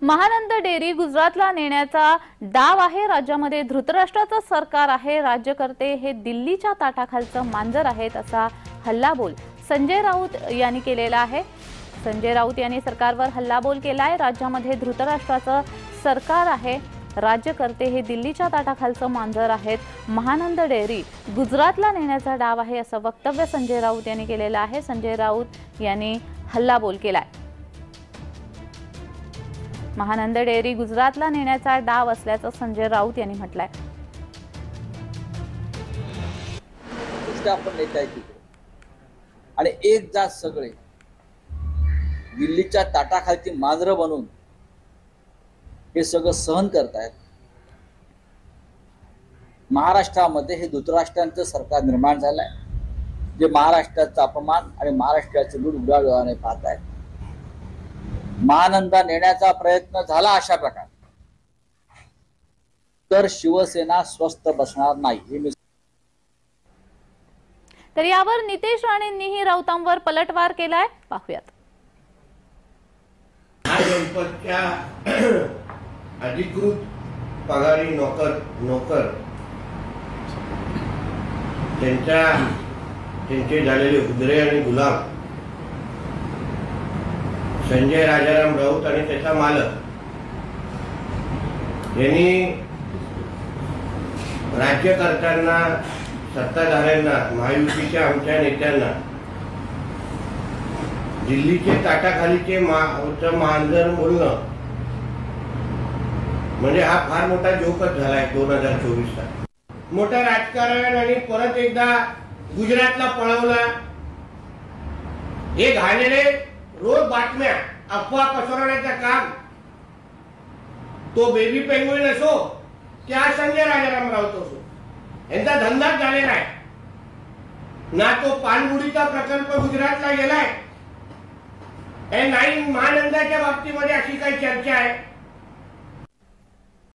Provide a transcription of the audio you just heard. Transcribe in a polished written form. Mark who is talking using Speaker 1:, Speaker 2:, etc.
Speaker 1: Mahanand dairy गुजरातला नेण्याचा डाव आहे। राज्यामध्ये धृतराष्ट्राचं सरकार आहे, राज्यकर्ते हे दिल्लीच्या ताटाखालचं मांजर आहेत, असा हल्लाबोल संजय राऊत यांनी केलेला आहे। संजय राऊत यांनी सरकारवर हल्लाबोल केलाय। राज्यामध्ये धृतराष्ट्राचं सरकार आहे, राज्यकर्ते हे दिल्लीच्या ताटाखालचं मांजर आहेत, महानंद डेअरी गुजरातला नेण्याचा डाव आहे, असं वक्तव्य संजय राऊत यांनी केलेलं आहे। संजय राऊत यांनी हल्लाबोल केलाय। महानंद डेअरी गुजरातला नेण्याचा डाव असल्याचं संजय राऊत यांनी म्हटलंय।
Speaker 2: आपण नेता आहे आणि एक जात सगळे दिल्लीच्या ताटाखालची मांजर बनून हे सगळं सहन करतायत। महाराष्ट्रामध्ये हे धृतराष्ट्रांचं सरकार निर्माण झालंय, जे महाराष्ट्राचा अपमान आणि महाराष्ट्राचे लूट उडाळवाने पाहत आहेत। महानंदा नेण्याचा प्रयत्न झाला अशा प्रकारे तर शिवसेना स्वस्थ बसणार नाही हे मी।
Speaker 1: तर यावर नितेश राणेंनीही राऊतांवर पलटवार केलाय, पाहूयात।
Speaker 3: जनपदच्या अधिकृत पगारी नोकर त्यांचे झालेले उदरे आणि गुलाम संजय राजाराम राऊत आणि त्याचा मालक यांनी राज्यकर्त्यांना, सत्ताधाऱ्यांना, महायुतीच्या आमच्या नेत्यांना दिल्लीचे ताटाखालीचे मांजर बोलणं म्हणजे हा फार मोठा जोकच झालाय 2024चा। मोठं राजकारण आणि परत एकदा गुजरातला पळवला, हे घालेले रोज बातम्या अफवा पसरवण्याचं काम, तो बेबी पेंगुइन असो त्या संजय राजाराम राऊत असो, यांचा धंदाच झालेला आहे ना। तो पानबुडीचा प्रकल्प गुजरातला गेलाय, नाही महानंदाच्या बाबतीमध्ये अशी काही चर्चा आहे।